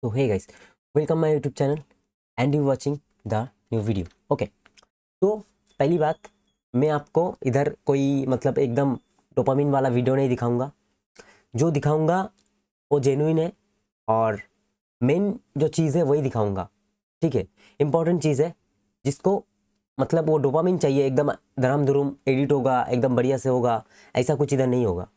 So hey guys, welcome my YouTube channel and you watching the new video. Okay, तो पहली बात मैं आपको इधर कोई मतलब एकदम डोपामिन वाला वीडियो नहीं दिखाऊंगा। जो दिखाऊंगा वो जेन्युइन है और मेन जो चीज़ है वही दिखाऊंगा। ठीक है, इम्पॉर्टेंट चीज़ है जिसको मतलब वो डोपामिन चाहिए, एकदम धड़ाम धुरुम एडिट होगा, एकदम बढ़िया से होगा, ऐसा कुछ इधर नहीं होगा।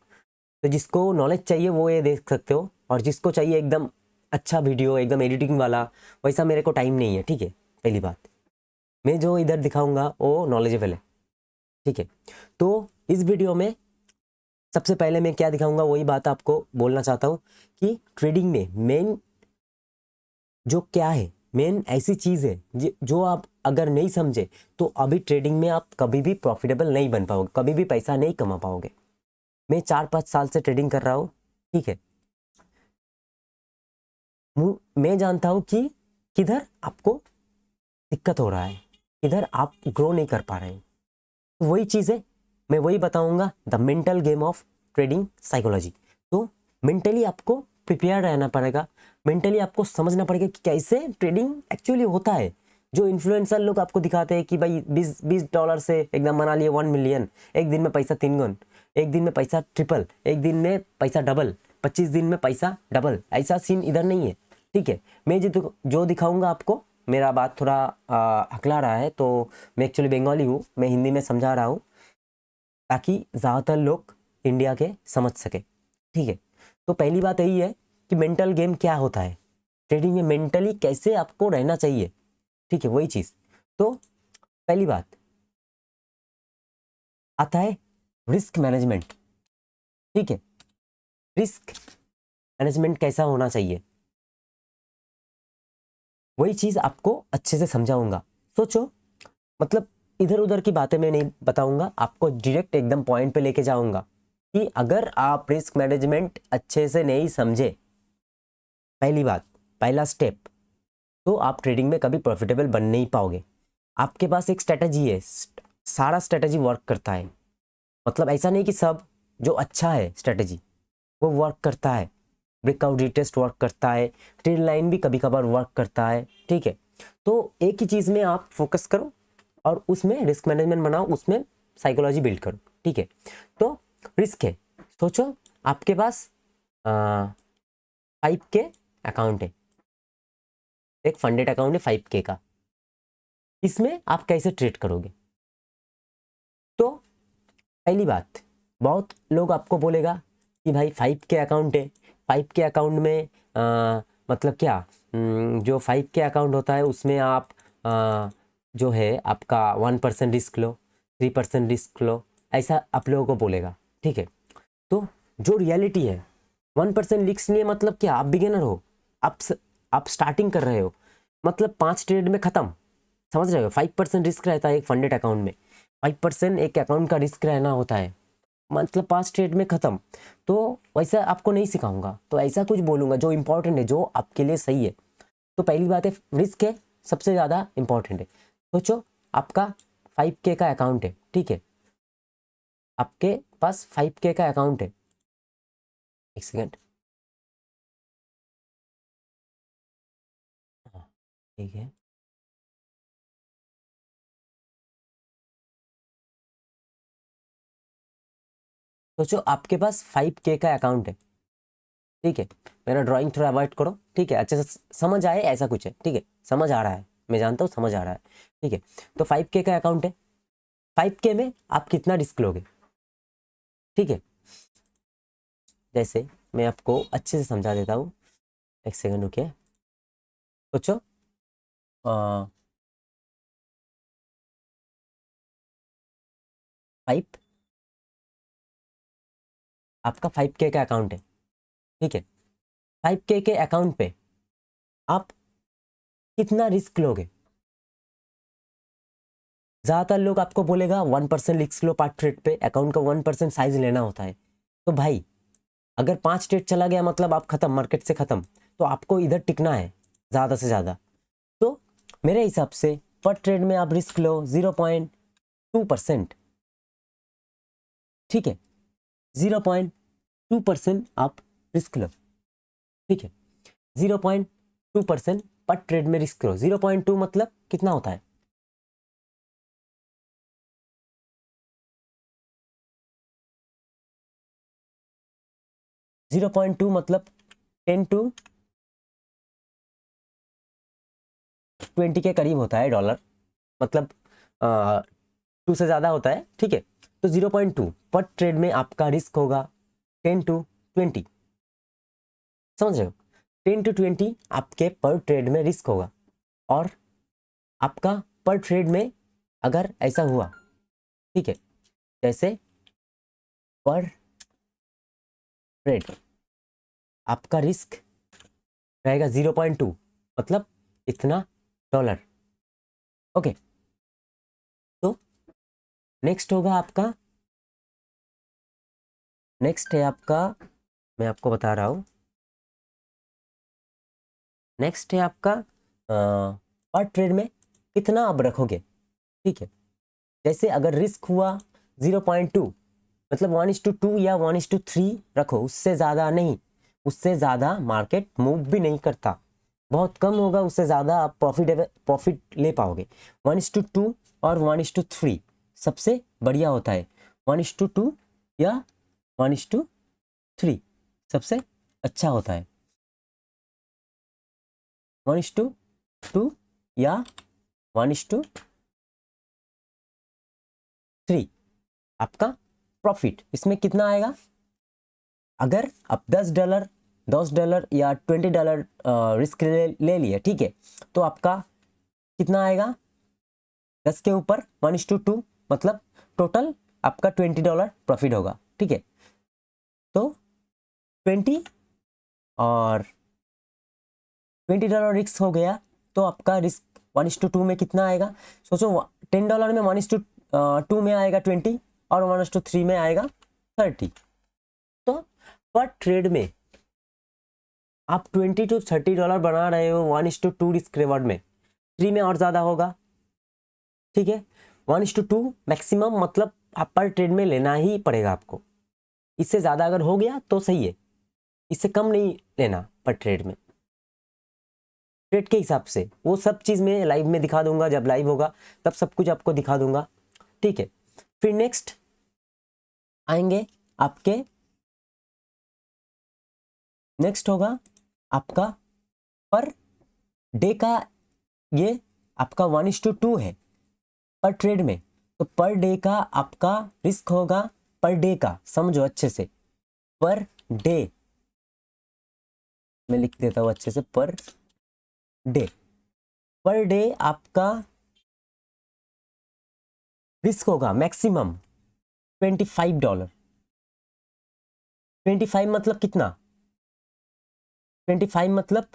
तो जिसको नॉलेज चाहिए वो ये देख सकते हो, और जिसको चाहिए एकदम अच्छा वीडियो एकदम एडिटिंग वाला, वैसा मेरे को टाइम नहीं है। ठीक है, पहली बात मैं जो इधर दिखाऊंगा वो नॉलेजेबल है। ठीक है, तो इस वीडियो में सबसे पहले मैं क्या दिखाऊंगा वही बात आपको बोलना चाहता हूँ कि ट्रेडिंग में मेन जो क्या है, मेन ऐसी चीज़ है जो आप अगर नहीं समझे तो अभी ट्रेडिंग में आप कभी भी प्रॉफिटेबल नहीं बन पाओगे, कभी भी पैसा नहीं कमा पाओगे। मैं 4-5 साल से ट्रेडिंग कर रहा हूँ। ठीक है, मैं जानता हूँ कि किधर आपको दिक्कत हो रहा है, किधर आप ग्रो नहीं कर पा रहे हैं। तो वही चीज़ है, मैं वही बताऊंगा, the mental game of trading psychology. तो मेंटली आपको प्रिपेयर रहना पड़ेगा, मेंटली आपको समझना पड़ेगा कि कैसे ट्रेडिंग एक्चुअली होता है। जो इन्फ्लुएंसर लोग आपको दिखाते हैं कि भाई $20 से एकदम बना लिए 1 मिलियन, एक दिन में पैसा 3 गुना, एक दिन में पैसा ट्रिपल, एक दिन में पैसा डबल, 25 दिन में पैसा डबल, ऐसा सीन इधर नहीं है। ठीक है, मैं जो दिखाऊंगा आपको, मेरा बात थोड़ा हकला रहा है तो मैं एक्चुअली बंगाली हूँ, मैं हिंदी में समझा रहा हूँ ताकि ज़्यादातर लोग इंडिया के समझ सके। ठीक है, तो पहली बात यही है कि मेंटल गेम क्या होता है, ट्रेडिंग में मेंटली कैसे आपको रहना चाहिए। ठीक है, वही चीज़। तो पहली बात आता है रिस्क मैनेजमेंट। ठीक है, रिस्क मैनेजमेंट कैसा होना चाहिए वही चीज़ आपको अच्छे से समझाऊंगा। सोचो, मतलब इधर उधर की बातें मैं नहीं बताऊंगा, आपको डायरेक्ट एकदम पॉइंट पे लेके जाऊंगा कि अगर आप रिस्क मैनेजमेंट अच्छे से नहीं समझे, पहली बात, पहला स्टेप, तो आप ट्रेडिंग में कभी प्रॉफिटेबल बन नहीं पाओगे। आपके पास एक स्ट्रेटजी है, सारा स्ट्रेटजी वर्क करता है, मतलब ऐसा नहीं कि सब जो अच्छा है स्ट्रेटजी वो वर्क करता है, ब्रेकआउट रिटेस्ट वर्क करता है, ट्रेड लाइन भी कभी कभार वर्क करता है। ठीक है, तो एक ही चीज़ में आप फोकस करो और उसमें रिस्क मैनेजमेंट बनाओ, उसमें साइकोलॉजी बिल्ड करो। ठीक है, तो रिस्क है, सोचो आपके पास 5K अकाउंट है, एक फंडेड अकाउंट है 5K का, इसमें आप कैसे ट्रेड करोगे। तो पहली बात, बहुत लोग आपको बोलेगा कि भाई 5K अकाउंट है, 5K अकाउंट में मतलब क्या, जो 5K अकाउंट होता है उसमें आप जो है आपका 1% रिस्क लो, 3% रिस्क लो, ऐसा आप लोगों को बोलेगा। ठीक है, तो जो रियलिटी है 1% रिस्क लिए मतलब क्या, आप बिगिनर हो, आप स्टार्टिंग कर रहे हो, मतलब 5 ट्रेड में ख़त्म, समझ रहे हो। 5% रिस्क रहता है एक फंडेड अकाउंट में, 5% एक अकाउंट का रिस्क रहना होता है, मतलब 5 ट्रेड में ख़त्म। तो वैसा आपको नहीं सिखाऊंगा, तो ऐसा कुछ बोलूँगा जो इंपॉर्टेंट है, जो आपके लिए सही है। तो पहली बात है रिस्क है, सबसे ज़्यादा इंपॉर्टेंट है। सोचो आपका 5K का अकाउंट है। ठीक है, आपके पास 5K का अकाउंट है, एक सेकेंड, हाँ ठीक है, सोचो आपके पास 5K का अकाउंट है। ठीक है, मेरा ड्राइंग थोड़ा अवॉइड करो। ठीक है, अच्छे से समझ आए ऐसा कुछ है। ठीक है, समझ आ रहा है, मैं जानता हूँ समझ आ रहा है। ठीक है, तो 5K का अकाउंट है, 5K में आप कितना रिस्क लोगे। ठीक है, जैसे मैं आपको अच्छे से समझा देता हूँ, एक सेकंड रुकिए। सोचो 5, आपका 5K का अकाउंट है। ठीक है, 5K के अकाउंट पे आप कितना रिस्क लोगे। ज़्यादातर लोग आपको बोलेगा 1% रिस्क लो पार्ट ट्रेड पे, अकाउंट का 1% साइज लेना होता है। तो भाई अगर 5 ट्रेड चला गया मतलब आप ख़त्म, मार्केट से ख़त्म, तो आपको इधर टिकना है ज़्यादा से ज़्यादा। तो मेरे हिसाब से पर ट्रेड में आप रिस्क लो 0.2%। ठीक है, 0.2% आप रिस्क लो। ठीक है, 2% पर ट्रेड में रिस्क करो। 0.2 मतलब कितना होता है? .2 मतलब 10 to 20 के करीब होता है डॉलर, मतलब 2 से ज़्यादा होता है, ठीक है। तो 0.2 पर ट्रेड में आपका रिस्क होगा 10 to 20, समझ रहे हो? 10 to 20 आपके पर ट्रेड में रिस्क होगा। और आपका पर ट्रेड में अगर ऐसा हुआ, ठीक है, जैसे पर ट्रेड आपका रिस्क रहेगा 0.2 मतलब इतना डॉलर, ओके। तो नेक्स्ट होगा आपका, नेक्स्ट है आपका, मैं आपको बता रहा हूँ, नेक्स्ट है आपका पर ट्रेड में कितना आप रखोगे, ठीक है। जैसे अगर रिस्क हुआ 0.2 मतलब 1:2 या 1:3 रखो, उससे ज़्यादा नहीं, उससे ज़्यादा मार्केट मूव भी नहीं करता, बहुत कम होगा, उससे ज़्यादा आप प्रॉफिट ले पाओगे। 1:2 और 1:3 सबसे बढ़िया होता है। 1:2 या 1:3 सबसे अच्छा होता है। 1:2 या 1:3 आपका प्रॉफिट इसमें कितना आएगा? अगर आप $10 या $20 रिस्क ले लिए, ठीक है, तो आपका कितना आएगा? 10 के ऊपर 1:2 मतलब टोटल आपका $20 प्रॉफिट होगा, ठीक है। तो 20 और $20 रिस्क हो गया, तो आपका रिस्क 1:2 में कितना आएगा? सोचो, $10 में 1:2 में आएगा 20 और 1:3 में आएगा 30। तो पर ट्रेड में आप $20 to $30 बना रहे हो 1:2 रिस्क रिवॉर्ड में, 3 में और ज़्यादा होगा, ठीक है। 1:2 मैक्सिमम मतलब आप पर ट्रेड में लेना ही पड़ेगा आपको। इससे ज़्यादा अगर हो गया तो सही है, इससे कम नहीं लेना पर ट्रेड में। ट्रेड के हिसाब से वो सब चीज़ मैं लाइव में दिखा दूंगा, जब लाइव होगा तब सब कुछ आपको दिखा दूंगा, ठीक है। फिर नेक्स्ट आएंगे आपके, नेक्स्ट होगा आपका पर डे का, ये आपका 1:2 है पर ट्रेड में, तो पर डे का आपका रिस्क होगा, पर डे का समझो अच्छे से, पर डे मैं लिख देता हूँ अच्छे से, पर डे, पर डे आपका रिस्क होगा मैक्सिमम $25। 25 मतलब कितना? 25 मतलब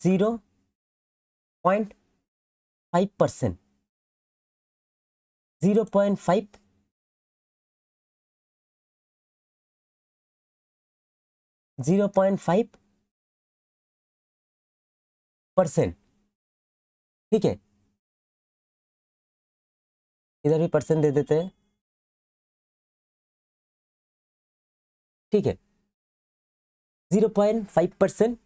0.5%, 0.5 0.5%, ठीक है। इधर भी परसेंट दे देते हैं, ठीक है। 0.5%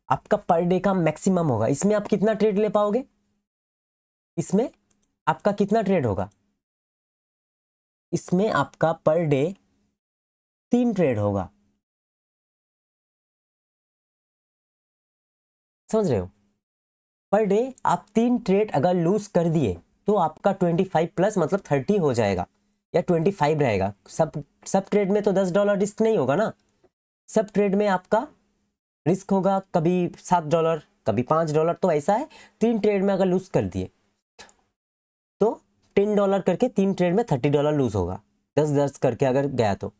आपका पर डे का मैक्सिमम होगा। इसमें आप कितना ट्रेड ले पाओगे? इसमें आपका कितना ट्रेड होगा? इसमें आपका पर डे 3 ट्रेड होगा, समझ रहे हो? पर डे आप 3 ट्रेड अगर लूज कर दिए तो आपका 25 प्लस मतलब 30 हो जाएगा या 25 रहेगा। सब ट्रेड में तो $10 रिस्क नहीं होगा ना, सब ट्रेड में आपका रिस्क होगा कभी $7 कभी $5, तो ऐसा है। 3 ट्रेड में अगर लूज कर दिए तो $10 करके 3 ट्रेड में $30 लूज होगा, 10 करके अगर गया तो।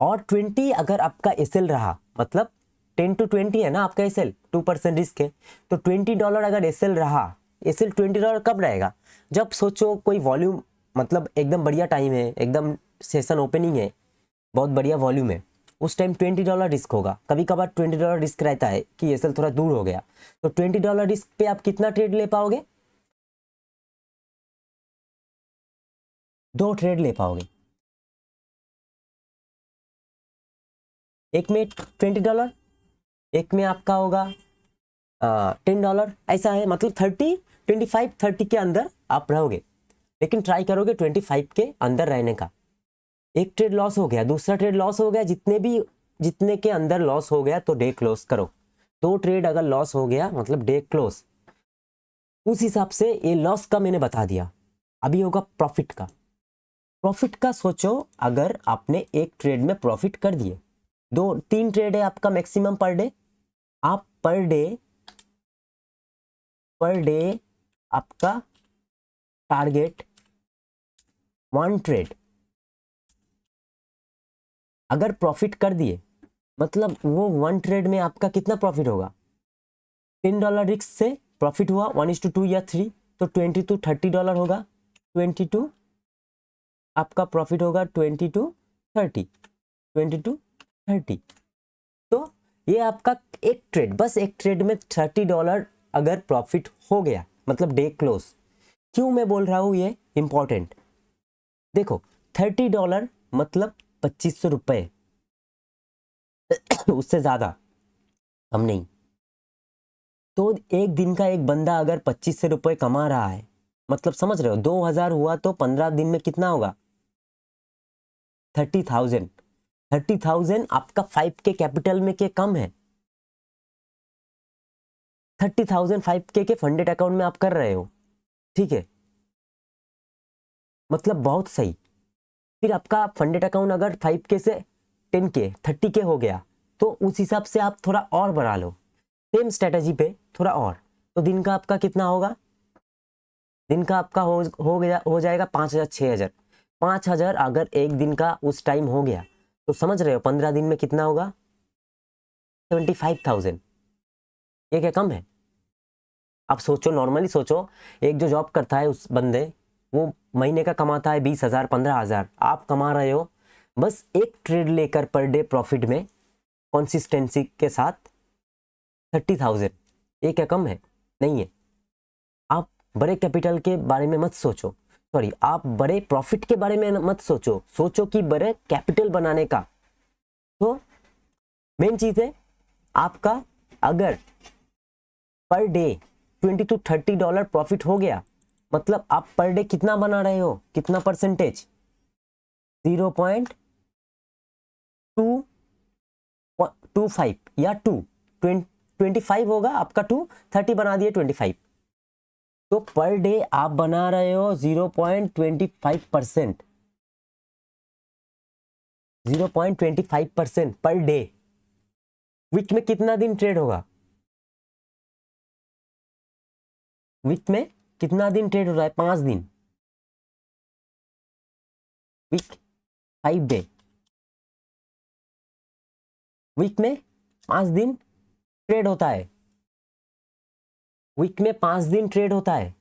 और 20 अगर आपका एसएल रहा, मतलब 10 to 20 है ना आपका एसएल, 2% रिस्क है, तो $20 अगर एसएल रहा, एसएल $20 कब रहेगा? जब सोचो कोई वॉल्यूम, मतलब एकदम बढ़िया टाइम है, एकदम सेशन ओपनिंग है, बहुत बढ़िया वॉल्यूम है, उस टाइम $20 रिस्क होगा। कभी कभार $20 रिस्क रहता है कि एसएल थोड़ा दूर हो गया, तो $20 रिस्क पे आप कितना ट्रेड ले पाओगे? 2 ट्रेड ले पाओगे, एक में $20, एक में आपका होगा $10 ऐसा है, मतलब 25-30 के अंदर आप रहोगे, लेकिन ट्राई करोगे 25 के अंदर रहने का। एक ट्रेड लॉस हो गया, दूसरा ट्रेड लॉस हो गया, जितने के अंदर लॉस हो गया तो डे क्लोज करो। 2 ट्रेड अगर लॉस हो गया मतलब डे क्लोज। उस हिसाब से ये लॉस का मैंने बता दिया। अभी होगा प्रॉफिट का। प्रॉफिट का सोचो, अगर आपने एक ट्रेड में प्रॉफिट कर दिए, 2-3 ट्रेड है आपका मैक्सिमम पर डे, आप पर डे आपका टारगेट 1 ट्रेड अगर प्रॉफिट कर दिए, मतलब वो 1 ट्रेड में आपका कितना प्रॉफिट होगा? $10 रिस्क से प्रॉफिट हुआ 1:2 या 3, तो $20-30 होगा। 22 आपका प्रॉफिट होगा, 20-30, 20-30। तो ये आपका एक ट्रेड, बस एक ट्रेड में $30 अगर प्रॉफिट हो गया मतलब डे क्लोज। क्यों मैं बोल रहा हूँ ये इंपॉर्टेंट? देखो, $30 मतलब 2500 रुपये, उससे ज़्यादा हम नहीं। तो एक दिन का एक बंदा अगर 2500 रुपये कमा रहा है, मतलब समझ रहे हो, 2000 हुआ तो 15 दिन में कितना होगा? 30,000। 30,000 आपका 5K कैपिटल में के कम है। 30,000 5K के फंडेड अकाउंट में आप कर रहे हो, ठीक है, मतलब बहुत सही। फिर आपका फंडेड अकाउंट अगर 5K से 10K 30K हो गया, तो उस हिसाब से आप थोड़ा और बढ़ा लो, सेम स्ट्रेटजी पे थोड़ा और। तो दिन का आपका कितना होगा? दिन का आपका हो जाएगा 5,000 6,000। 5,000 अगर एक दिन का उस टाइम हो गया, तो समझ रहे हो 15 दिन में कितना होगा? 75,000। ये क्या कम है? आप सोचो, नॉर्मली सोचो, एक जो जॉब करता है उस बंदे, वो महीने का कमाता है 20,000 15,000, आप कमा रहे हो बस एक ट्रेड लेकर पर डे प्रॉफिट में कंसिस्टेंसी के साथ 30,000। ये क्या कम है? नहीं है। आप बड़े कैपिटल के बारे में मत सोचो, सॉरी, आप बड़े प्रॉफिट के बारे में मत सोचो, सोचो कि बड़े कैपिटल बनाने का। तो मेन चीज है आपका, अगर पर डे $20-30 प्रॉफिट हो गया, मतलब आप पर डे कितना बना रहे हो, कितना परसेंटेज? 0.225 या 25 होगा आपका, 30 बना दिए 25, तो पर डे आप बना रहे हो 0.25%। 0.25% पर डे। वीक में कितना दिन ट्रेड होगा? वीक में कितना दिन ट्रेड हो रहा है? 5 दिन। वीक 5 डे, वीक में 5 दिन ट्रेड होता है। वीक में 5 दिन ट्रेड होता है।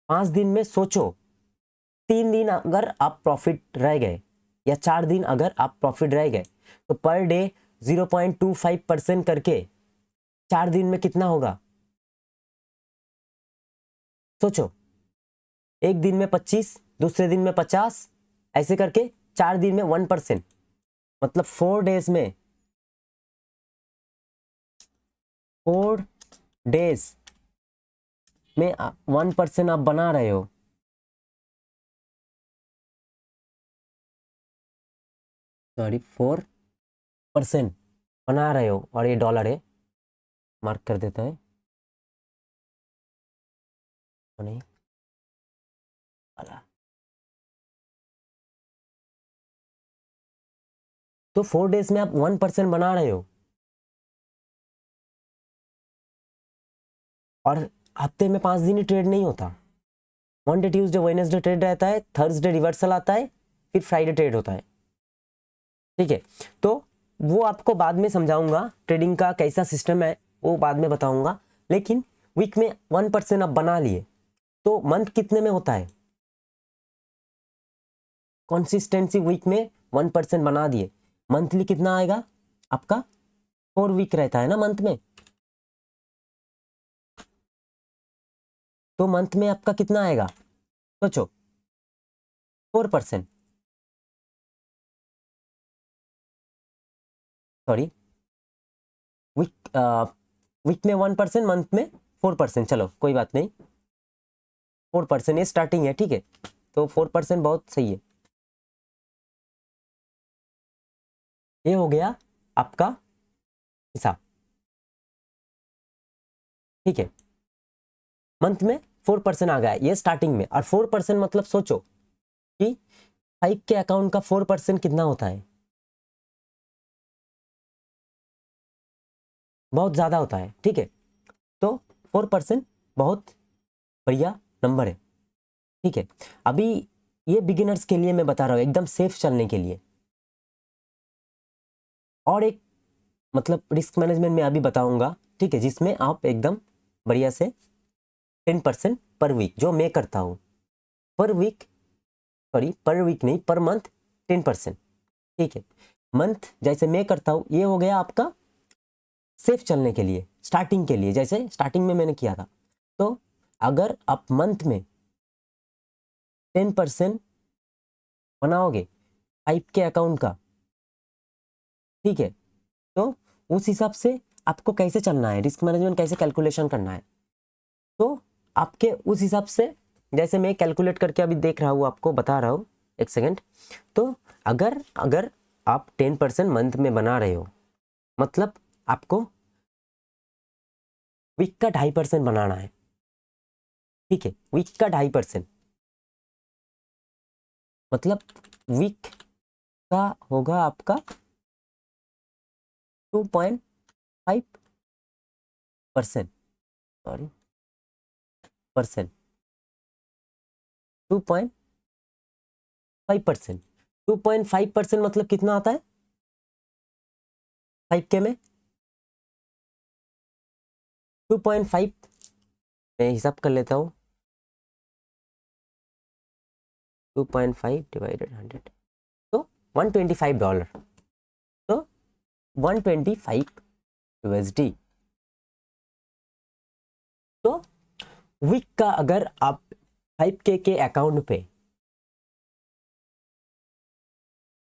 5 दिन में सोचो, 3 दिन अगर आप प्रॉफिट रह गए या 4 दिन अगर आप प्रॉफिट रह गए, तो पर डे 0.25% करके 4 दिन में कितना होगा? सोचो, एक दिन में 25, दूसरे दिन में 50, ऐसे करके 4 दिन में 1%, मतलब 4 डेज में, 4 डेज में 1% आप बना रहे हो। सॉरी, 4% बना रहे हो, और ये डॉलर है, मार्क कर देता है, नहीं वाला। तो 4 डेज में आप 1% बना रहे हो, और हफ्ते में 5 दिन ही ट्रेड नहीं होता। मंडे ट्यूसडे वेडनेसडे ट्रेड रहता है, थर्सडे रिवर्सल आता है, फिर फ्राइडे ट्रेड होता है, ठीक है। तो वो आपको बाद में समझाऊंगा, ट्रेडिंग का कैसा सिस्टम है वो बाद में बताऊंगा। लेकिन वीक में 1% आप बना लिए, तो मंथ कितने में होता है? कंसिस्टेंसी वीक में 1% बना दिए, मंथली कितना आएगा आपका? 4 वीक रहता है ना मंथ में, तो मंथ में आपका कितना आएगा? सोचो, 4%, सॉरी, वीक वीक में 1%, मंथ में 4%, चलो कोई बात नहीं, 4% ये स्टार्टिंग है, ठीक है, तो 4% बहुत सही है। ये हो गया आपका हिसाब, ठीक है। मंथ में 4% आ गया, ये स्टार्टिंग में, और 4% मतलब सोचो कि 5 के अकाउंट का 4% कितना होता है, बहुत ज़्यादा होता है, ठीक है। तो 4% बहुत बढ़िया नंबर है, ठीक है। अभी ये बिगिनर्स के लिए मैं बता रहा हूँ, एकदम सेफ चलने के लिए। और एक मतलब रिस्क मैनेजमेंट में अभी बताऊंगा, ठीक है, जिसमें आप एकदम बढ़िया से 10% पर वीक, जो मैं करता हूँ, पर वीक, सॉरी पर वीक नहीं, पर मंथ 10%, ठीक है। मंथ जैसे मैं करता हूँ, ये हो गया आपका सेफ चलने के लिए, स्टार्टिंग के लिए, जैसे स्टार्टिंग में मैंने किया था। तो अगर आप मंथ में 10% बनाओगे 5 के अकाउंट का, ठीक है, तो उस हिसाब से आपको कैसे चलना है, रिस्क मैनेजमेंट कैसे कैलकुलेशन करना है, तो आपके उस हिसाब से, जैसे मैं कैलकुलेट करके अभी देख रहा हूँ, आपको बता रहा हूँ, एक सेकेंड। तो अगर अगर आप 10% मंथ में बना रहे हो, मतलब आपको वीक का 2.5% बनाना है, ठीक है, वीक का 2.5%, मतलब वीक का होगा आपका 2.5%, सॉरी परसेंट, 2.5%, 2.5% मतलब कितना आता है 5 के में, 2.5, मैं हिसाब कर लेता हूँ, 2.5 डिवाइडेड 100, तो $125, तो 125 USD। तो वीक का अगर आप 5K के अकाउंट पे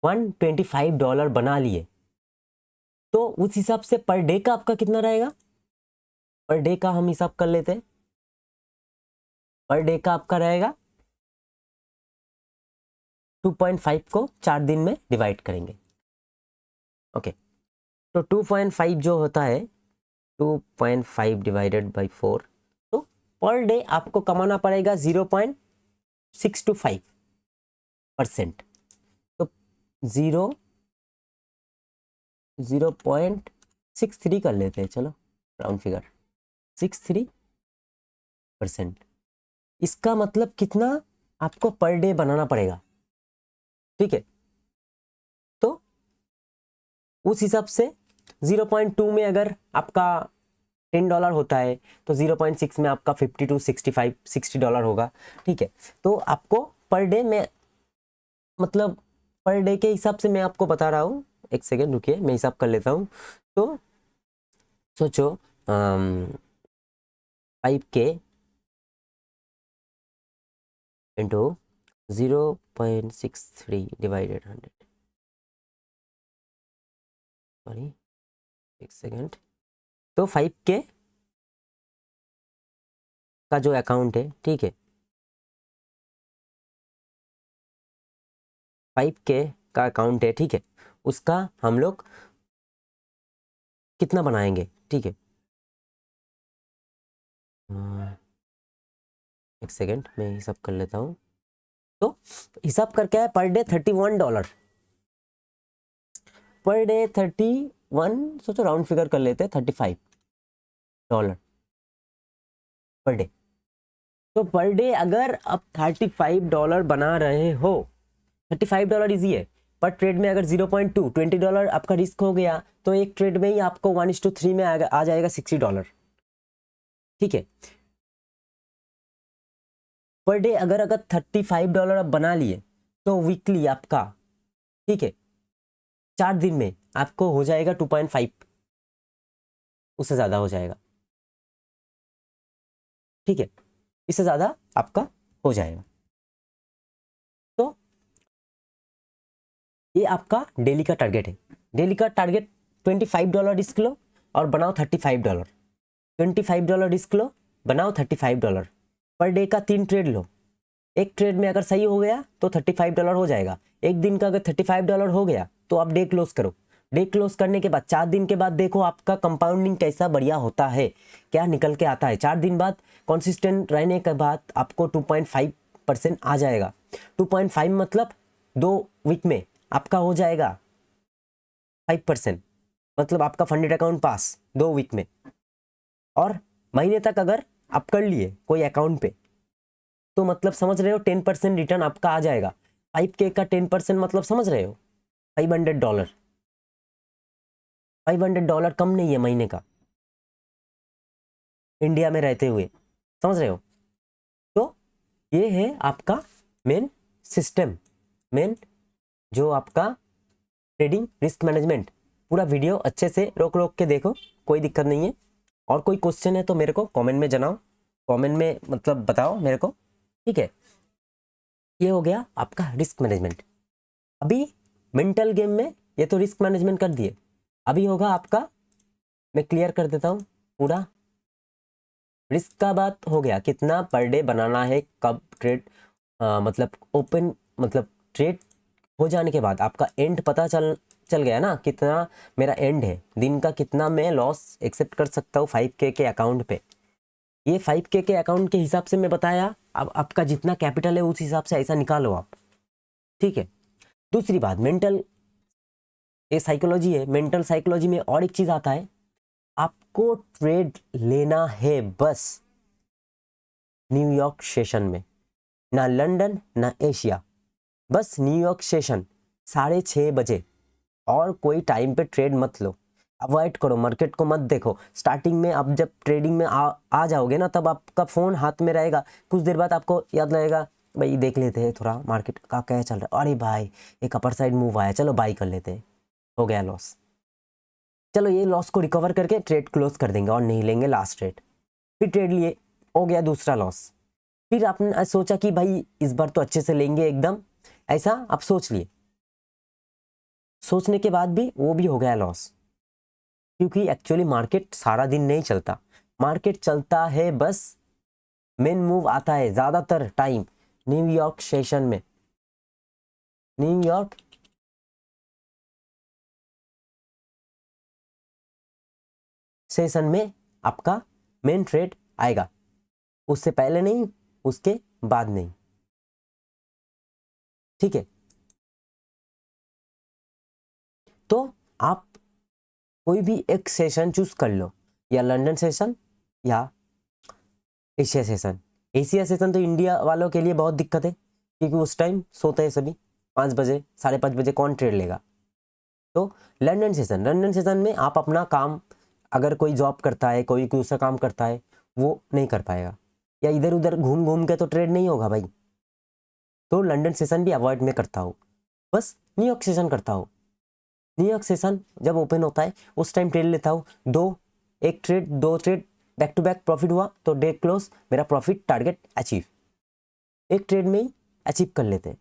$125 बना लिए, तो उस हिसाब से पर डे का आपका कितना रहेगा, पर डे का हम हिसाब कर लेते हैं, पर डे का आपका रहेगा 2.5 को 4 दिन में डिवाइड करेंगे, ओके। तो 2.5 जो होता है 2.5 डिवाइडेड बाई 4, तो पर डे आपको कमाना पड़ेगा 0.625%, तो 0.63 कर लेते हैं, चलो राउंड फिगर 63%। इसका मतलब कितना आपको पर डे बनाना पड़ेगा, ठीक है। तो उस हिसाब से 0.2 में अगर आपका $10 होता है, तो 0.6 में आपका 50 to 65 $60 होगा, ठीक है। तो आपको पर डे में, मतलब पर डे के हिसाब से मैं आपको बता रहा हूँ, एक सेकेंड रुकिए, मैं हिसाब कर लेता हूँ। तो सोचो 5K इंटू 0.63 डिवाइडेड 100, सॉरी एक सेकेंड, तो 5K का जो अकाउंट है, ठीक है, 5K का अकाउंट है, ठीक है, उसका हम लोग कितना बनाएंगे, ठीक है, एक सेकेंड मैं हिसाब कर लेता हूँ। तो हिसाब करके है पर डे $31, पर डे 31, सोचो राउंड फिगर कर लेते हैं, $35 पर डे। तो पर डे अगर आप $35 बना रहे हो, $35 इजी है, पर ट्रेड में अगर 0.2 $20 आपका रिस्क हो गया, तो एक ट्रेड में ही आपको 1:3 में आ जाएगा $60, ठीक है। पर डे अगर $35 आप बना लिए, तो वीकली आपका, ठीक है, 4 दिन में आपको हो जाएगा 2.5, उससे ज़्यादा हो जाएगा, ठीक है, इससे ज़्यादा आपका हो जाएगा। तो ये आपका डेली का टारगेट है, डेली का टारगेट $25 रिस्क लो और बनाओ $35, $25 रिस्क लो, बनाओ $35 पर डे का 3 ट्रेड लो। एक ट्रेड में अगर सही हो गया तो $35 हो जाएगा। एक दिन का अगर $35 हो गया तो आप डे क्लोज करो। डे क्लोज करने के बाद 4 दिन के बाद देखो आपका कंपाउंडिंग कैसा बढ़िया होता है, क्या निकल के आता है। 4 दिन बाद कंसिस्टेंट रहने के बाद आपको 2.5% आ जाएगा। 2.5 मतलब 2 वीक में आपका हो जाएगा 5%, मतलब आपका फंडेड अकाउंट पास 2 वीक में। और महीने तक अगर आप कर लिए कोई अकाउंट पे तो मतलब समझ रहे हो 10% रिटर्न आपका आ जाएगा। 5K का 10% मतलब समझ रहे हो $500। $500 कम नहीं है महीने का, इंडिया में रहते हुए, समझ रहे हो। तो ये है आपका मेन सिस्टम, मेन जो आपका ट्रेडिंग रिस्क मैनेजमेंट। पूरा वीडियो अच्छे से रोक रोक के देखो, कोई दिक्कत नहीं है। और कोई क्वेश्चन है तो मेरे को कमेंट में जनाओ, कमेंट में मतलब बताओ मेरे को, ठीक है। ये हो गया आपका रिस्क मैनेजमेंट। अभी मेंटल गेम में ये तो रिस्क मैनेजमेंट कर दिए, अभी होगा आपका, मैं क्लियर कर देता हूँ पूरा। रिस्क का बात हो गया, कितना पर डे बनाना है, कब ट्रेड मतलब ओपन, मतलब ट्रेड हो जाने के बाद आपका एंड पता चल गया ना, कितना मेरा एंड है, दिन का कितना मैं लॉस एक्सेप्ट कर सकता हूँ 5K के अकाउंट पे। ये 5K के अकाउंट के हिसाब से मैं बताया, अब आपका जितना कैपिटल है उस हिसाब से ऐसा निकालो आप, ठीक है। दूसरी बात, मेंटल, ये साइकोलॉजी है, मेंटल साइकोलॉजी में और एक चीज़ आता है, आपको ट्रेड लेना है बस न्यूयॉर्क सेशन में, ना लंदन ना एशिया, बस न्यूयॉर्क सेशन 6:30 बजे, और कोई टाइम पे ट्रेड मत लो, अवॉइड करो, मार्केट को मत देखो। स्टार्टिंग में आप जब ट्रेडिंग में आ जाओगे ना, तब आपका फ़ोन हाथ में रहेगा, कुछ देर बाद आपको याद लगेगा भाई देख लेते हैं थोड़ा मार्केट का क्या चल रहा है, अरे भाई एक अपर साइड मूव आया, चलो बाई कर लेते हैं, हो गया लॉस। चलो ये लॉस को रिकवर करके ट्रेड क्लोज कर देंगे और नहीं लेंगे लास्ट ट्रेड, फिर ट्रेड लिए, हो गया दूसरा लॉस। फिर आपने सोचा कि भाई इस बार तो अच्छे से लेंगे एकदम, ऐसा आप सोच लिए, सोचने के बाद भी वो भी हो गया लॉस, क्योंकि एक्चुअली मार्केट सारा दिन नहीं चलता, मार्केट चलता है बस, मेन मूव आता है ज़्यादातर टाइम न्यूयॉर्क सेशन में। न्यूयॉर्क सेशन में आपका मेन ट्रेड आएगा, उससे पहले नहीं, उसके बाद नहीं, ठीक है। तो आप कोई भी एक सेशन चूज कर लो, या लंदन सेशन या एशिया सेशन। एशिया सेशन तो इंडिया वालों के लिए बहुत दिक्कत है, क्योंकि उस टाइम सोते हैं सभी, 5 बजे 5:30 बजे कौन ट्रेड लेगा। तो लंदन सेशन, लंदन सेशन में आप अपना काम, अगर कोई जॉब करता है, कोई दूसरा काम करता है, वो नहीं कर पाएगा, या इधर उधर घूम घूम के तो ट्रेड नहीं होगा भाई। तो लंदन सेशन भी अवॉइड में करता हूँ, बस न्यूयॉर्क सेशन करता हूँ। न्यूयॉर्क सेशन जब ओपन होता है उस टाइम ट्रेड लेता हूँ, एक trade 2 trade back to back profit हुआ तो डे क्लोज, मेरा प्रॉफिट टारगेट अचीव, एक ट्रेड में ही अचीव कर लेते हैं,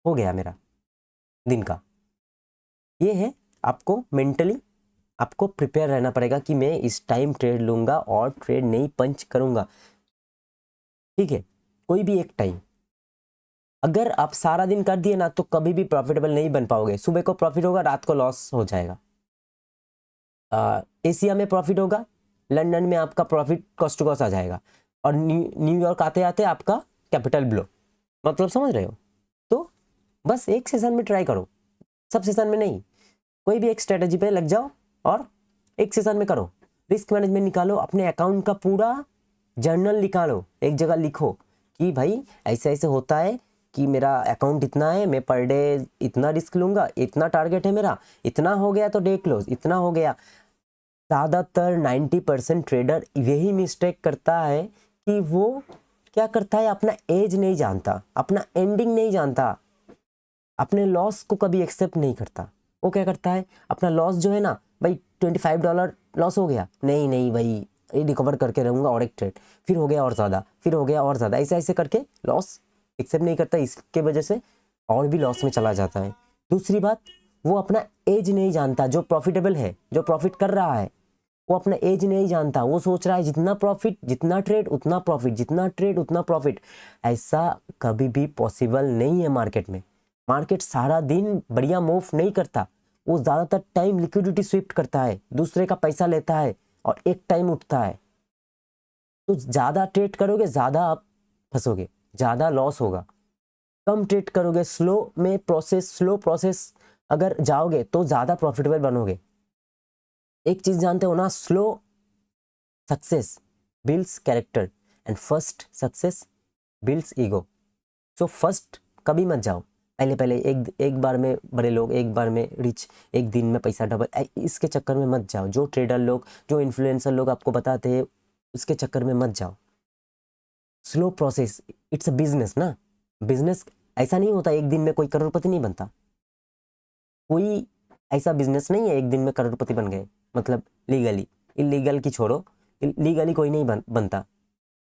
हो गया मेरा दिन का। ये है, आपको मेंटली आपको प्रिपेयर रहना पड़ेगा कि मैं इस टाइम ट्रेड लूँगा और ट्रेड नहीं पंच करूँगा, ठीक है। कोई भी एक टाइम, अगर आप सारा दिन कर दिए ना तो कभी भी प्रॉफिटेबल नहीं बन पाओगे, सुबह को प्रॉफिट होगा, रात को लॉस हो जाएगा। एशिया में प्रॉफिट होगा, लंदन में आपका प्रॉफिट कॉस्ट टू कॉस्ट आ जाएगा, और न्यूयॉर्क आते आते आपका कैपिटल ब्लो, मतलब समझ रहे हो। तो बस एक सेशन में ट्राई करो, सब सेशन में नहीं, कोई भी एक स्ट्रेटजी पे लग जाओ और एक सेशन में करो। रिस्क मैनेजमेंट निकालो, अपने अकाउंट का पूरा जर्नल निकालो, एक जगह लिखो कि भाई ऐसे ऐसे होता है कि मेरा अकाउंट इतना है, मैं पर डे इतना रिस्क लूँगा, इतना टारगेट है मेरा, इतना हो गया तो डे क्लोज, इतना हो गया। ज़्यादातर 90% ट्रेडर यही मिस्टेक करता है कि वो क्या करता है, अपना एज नहीं जानता, अपना एंडिंग नहीं जानता, अपने लॉस को कभी एक्सेप्ट नहीं करता। वो क्या करता है, अपना लॉस जो है ना भाई, $25 लॉस हो गया, नहीं नहीं भाई ये रिकवर करके रहूँगा और एक ट्रेड, फिर हो गया और ज़्यादा, फिर हो गया और ज़्यादा, ऐसे ऐसे करके लॉस एक्सेप्ट नहीं करता, इसके वजह से और भी लॉस में चला जाता है। दूसरी बात, वो अपना एज नहीं जानता, जो प्रॉफिटेबल है, जो प्रॉफिट कर रहा है वो अपना एज नहीं जानता, वो सोच रहा है जितना प्रॉफिट जितना ट्रेड उतना प्रॉफिट, जितना ट्रेड उतना प्रॉफिट। ऐसा कभी भी पॉसिबल नहीं है मार्केट में। मार्केट सारा दिन बढ़िया मूव नहीं करता, वो ज़्यादातर टाइम लिक्विडिटी स्विफ्ट करता है, दूसरे का पैसा लेता है और एक टाइम उठता है। तो ज़्यादा ट्रेड करोगे ज़्यादा आप फंसोगे, ज़्यादा लॉस होगा। कम ट्रेड करोगे, स्लो प्रोसेस अगर जाओगे तो ज़्यादा प्रॉफिटेबल बनोगे। एक चीज़ जानते हो ना, slow success builds character and first success builds ego. So first कभी मत जाओ, पहले एक बार में बड़े लोग, एक बार में रिच, एक दिन में पैसा डबल, इसके चक्कर में मत जाओ। जो ट्रेडर लोग, जो इन्फ्लुएंसर लोग आपको बताते हैं उसके चक्कर में मत जाओ। Slow process, it's a business ना। बिजनेस ऐसा नहीं होता एक दिन में कोई करोड़पति नहीं बनता। कोई ऐसा बिजनेस नहीं है एक दिन में करोड़पति बन गए, मतलब लीगली। इलीगल की छोड़ो, लीगली कोई नहीं बनता।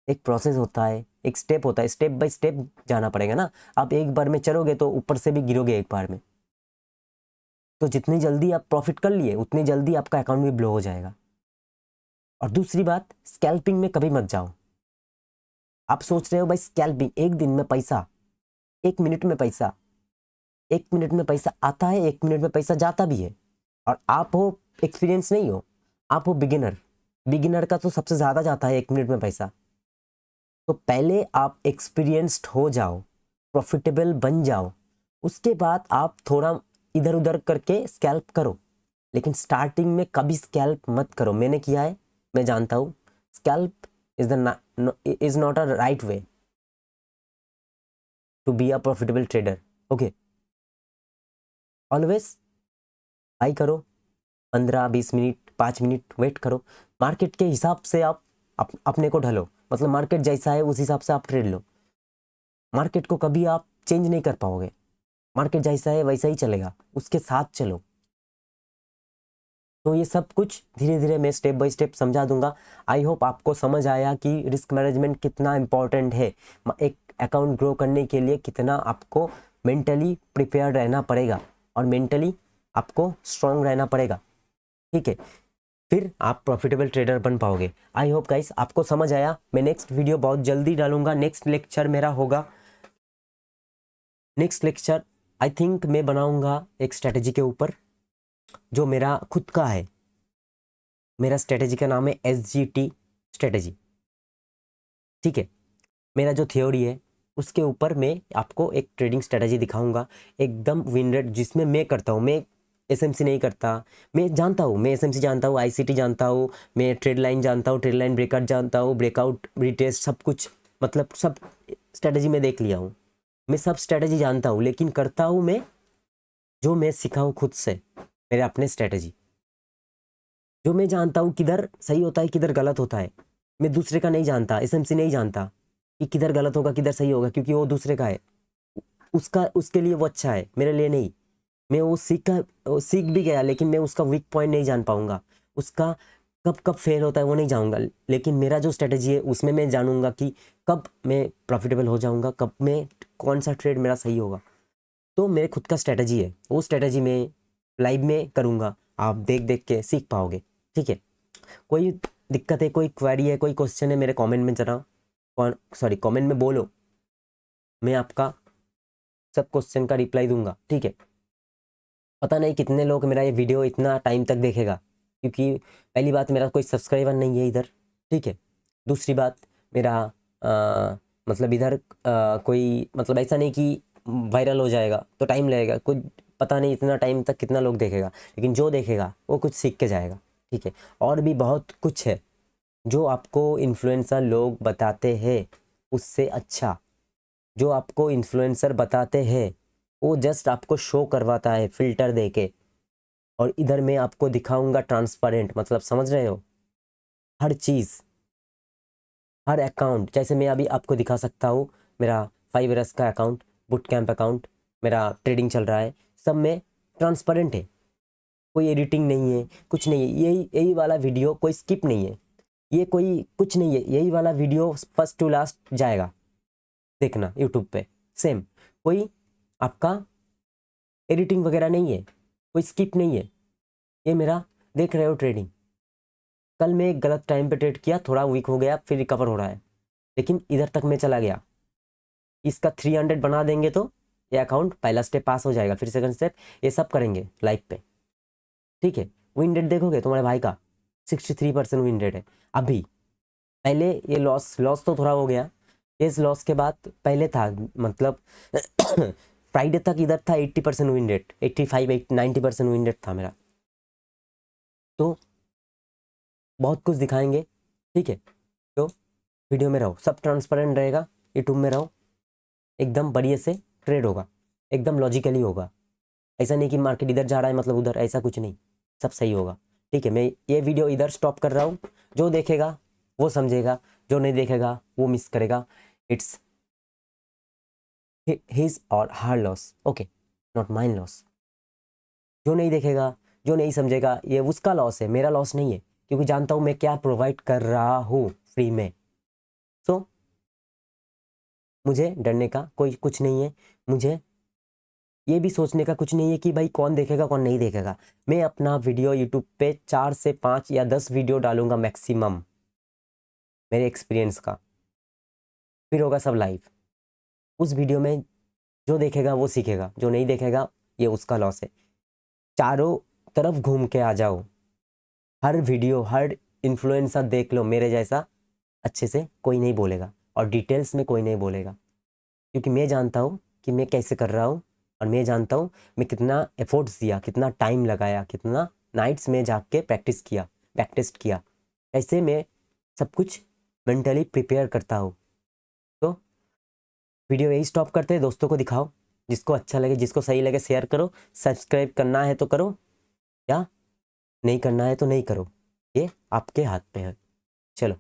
एक प्रोसेस होता है, एक स्टेप होता है, स्टेप बाय स्टेप जाना पड़ेगा ना। आप एक बार में चलोगे तो ऊपर से भी गिरोगे एक बार में। तो जितनी जल्दी आप प्रॉफिट कर लिए उतनी जल्दी आपका अकाउंट भी ब्लो हो जाएगा। और दूसरी बात, स्कैल्पिंग में कभी मत जाओ। आप सोच रहे हो भाई स्कैल्पिंग, एक दिन में पैसा, एक मिनट में पैसा, एक मिनट में पैसा आता है, एक मिनट में पैसा जाता भी है। और आप हो एक्सपीरियंस नहीं हो, आप हो बिगिनर। बिगिनर का तो सबसे ज़्यादा जाता है एक मिनट में पैसा। तो पहले आप एक्सपीरियंस्ड हो जाओ, प्रॉफिटेबल बन जाओ, उसके बाद आप थोड़ा इधर उधर करके स्कैल्प करो। लेकिन स्टार्टिंग में कभी स्कैल्प मत करो। मैंने किया है, मैं जानता हूँ। Scalp is not a right way to be a profitable trader. Okay, always buy करो, 15-20 मिनट 5 मिनट वेट करो। मार्केट के हिसाब से आप अपने को ढलो, मतलब मार्केट जैसा है उस हिसाब से आप ट्रेड लो। मार्केट को कभी आप चेंज नहीं कर पाओगे, मार्केट जैसा है वैसा ही चलेगा, उसके साथ चलो। तो ये सब कुछ धीरे धीरे मैं स्टेप बाय स्टेप समझा दूंगा। आई होप आपको समझ आया कि रिस्क मैनेजमेंट कितना इंपॉर्टेंट है। एक अकाउंट ग्रो करने के लिए कितना आपको मेंटली प्रिपेयर रहना पड़ेगा और मेंटली आपको स्ट्रांग रहना पड़ेगा, ठीक है। फिर आप प्रॉफिटेबल ट्रेडर बन पाओगे। आई होप गाइस आपको समझ आया। मैं नेक्स्ट वीडियो बहुत जल्दी डालूंगा। नेक्स्ट लेक्चर मेरा होगा, नेक्स्ट लेक्चर आई थिंक मैं बनाऊंगा एक स्ट्रेटेजी के ऊपर जो मेरा खुद का है। मेरा स्ट्रेटेजी का नाम है SGT स्ट्रेटेजी, ठीक है। मेरा जो थ्योरी है उसके ऊपर मैं आपको एक ट्रेडिंग स्ट्रेटेजी दिखाऊंगा, एकदम विन रेट जिसमें मैं करता हूँ। मैं SMC नहीं करता, मैं जानता हूँ, मैं SMC जानता हूँ, ICT जानता हूँ, मैं ट्रेड लाइन जानता हूँ, ट्रेड लाइन ब्रेकआउट जानता हूँ, ब्रेकआउट रिटेस्ट सब कुछ, मतलब सब स्ट्रेटेजी में देख लिया हूँ। मैं सब स्ट्रेटेजी जानता हूँ, लेकिन करता हूँ मैं जो मैं सीखा हूँ खुद से, मेरे अपने स्ट्रेटेजी जो मैं जानता हूँ किधर सही होता है किधर गलत होता है। मैं दूसरे का नहीं जानता, SMC नहीं जानता कि किधर गलत होगा किधर सही होगा, क्योंकि वो दूसरे का है, उसका उसके लिए वो अच्छा है, मेरे लिए नहीं। मैं वो सीख भी गया, लेकिन मैं उसका वीक पॉइंट नहीं जान पाऊंगा, उसका कब कब फेल होता है वो नहीं जानूंगा। लेकिन मेरा जो स्ट्रेटेजी है उसमें मैं जानूंगा कि कब मैं प्रॉफिटेबल हो जाऊंगा, कब मैं कौन सा ट्रेड मेरा सही होगा। तो मेरे खुद का स्ट्रेटेजी है, वो स्ट्रेटेजी में लाइव में करूँगा, आप देख देख के सीख पाओगे, ठीक है। कोई दिक्कत है, कोई क्वेरी है, कोई क्वेश्चन है, मेरे कमेंट में जरा कमेंट में बोलो, मैं आपका सब क्वेश्चन का रिप्लाई दूंगा, ठीक है। पता नहीं कितने लोग मेरा ये वीडियो इतना टाइम तक देखेगा, क्योंकि पहली बात मेरा कोई सब्सक्राइबर नहीं है इधर, ठीक है। दूसरी बात मेरा मतलब इधर कोई मतलब ऐसा नहीं कि वायरल हो जाएगा तो टाइम लगेगा, कुछ पता नहीं इतना टाइम तक कितना लोग देखेगा, लेकिन जो देखेगा वो कुछ सीख के जाएगा, ठीक है। और भी बहुत कुछ है जो आपको इन्फ्लुएंसर लोग बताते हैं उससे अच्छा, जो आपको इन्फ्लुएंसर बताते हैं वो जस्ट आपको शो करवाता है फिल्टर दे के, और इधर मैं आपको दिखाऊंगा ट्रांसपेरेंट, मतलब समझ रहे हो, हर चीज़, हर अकाउंट। जैसे मैं अभी आपको दिखा सकता हूँ मेरा 5 इयर्स का अकाउंट, बुट कैंप अकाउंट, मेरा ट्रेडिंग चल रहा है, सब में ट्रांसपेरेंट है, कोई एडिटिंग नहीं है, कुछ नहीं है। यही यही वाला वीडियो कोई स्किप नहीं है, ये कोई कुछ नहीं है, यही वाला वीडियो फर्स्ट टू लास्ट जाएगा, देखना यूट्यूब पे सेम। कोई आपका एडिटिंग वगैरह नहीं है, कोई स्किप नहीं है, ये मेरा देख रहे हो ट्रेडिंग, कल मैं एक गलत टाइम पे ट्रेड किया, थोड़ा वीक हो गया, फिर रिकवर हो रहा है, लेकिन इधर तक मैं चला गया। इसका 300 बना देंगे तो ये अकाउंट पहला स्टेप पास हो जाएगा, फिर सेकंड स्टेप, ये सब करेंगे लाइफ पे, ठीक है। विन रेट देखोगे तुम्हारे भाई का 63% विन रेट है अभी। पहले ये लॉस तो थोड़ा हो गया, इस लॉस के बाद पहले था मतलब फ्राइडे तक इधर था 80% विन रेट, 85 90% विन रेट था मेरा। तो बहुत कुछ दिखाएंगे, ठीक है। तो वीडियो में रहो, सब ट्रांसपेरेंट रहेगा, यूट्यूब में रहो, एकदम बढ़िया से ट्रेड होगा, एकदम लॉजिकली होगा। ऐसा नहीं कि मार्केट इधर जा रहा है मतलब उधर, ऐसा कुछ नहीं, सब सही होगा, ठीक है। मैं ये वीडियो इधर स्टॉप कर रहा हूँ, जो देखेगा वो समझेगा, जो नहीं देखेगा वो मिस करेगा। इट्स हिज और her loss, okay, not mine loss. जो नहीं देखेगा, जो नहीं समझेगा, ये उसका लॉस है, मेरा लॉस नहीं है, क्योंकि जानता हूँ मैं क्या प्रोवाइड कर रहा हूँ फ्री में। सो मुझे डरने का कोई कुछ नहीं है, मुझे ये भी सोचने का कुछ नहीं है कि भाई कौन देखेगा कौन नहीं देखेगा। मैं अपना वीडियो यूट्यूब पे 4 से 5 या 10 वीडियो डालूंगा मैक्सिमम, मेरे एक्सपीरियंस का, फिर होगा सब लाइव। उस वीडियो में जो देखेगा वो सीखेगा, जो नहीं देखेगा ये उसका लॉस है। चारों तरफ घूम के आ जाओ, हर वीडियो हर इन्फ्लुएंसर देख लो मेरे जैसा, अच्छे से कोई नहीं बोलेगा और डिटेल्स में कोई नहीं बोलेगा, क्योंकि मैं जानता हूँ कि मैं कैसे कर रहा हूँ, और मैं जानता हूँ मैं कितना एफर्ट्स दिया, कितना टाइम लगाया, कितना नाइट्स में जाग के प्रैक्टिस किया, बैक टेस्ट किया, कैसे मैं सब कुछ मेंटली प्रिपेयर करता हूँ। तो वीडियो यही स्टॉप करते हैं, दोस्तों को दिखाओ, जिसको अच्छा लगे जिसको सही लगे शेयर करो, सब्सक्राइब करना है तो करो, या नहीं करना है तो नहीं करो, ये आपके हाथ पे है। चलो।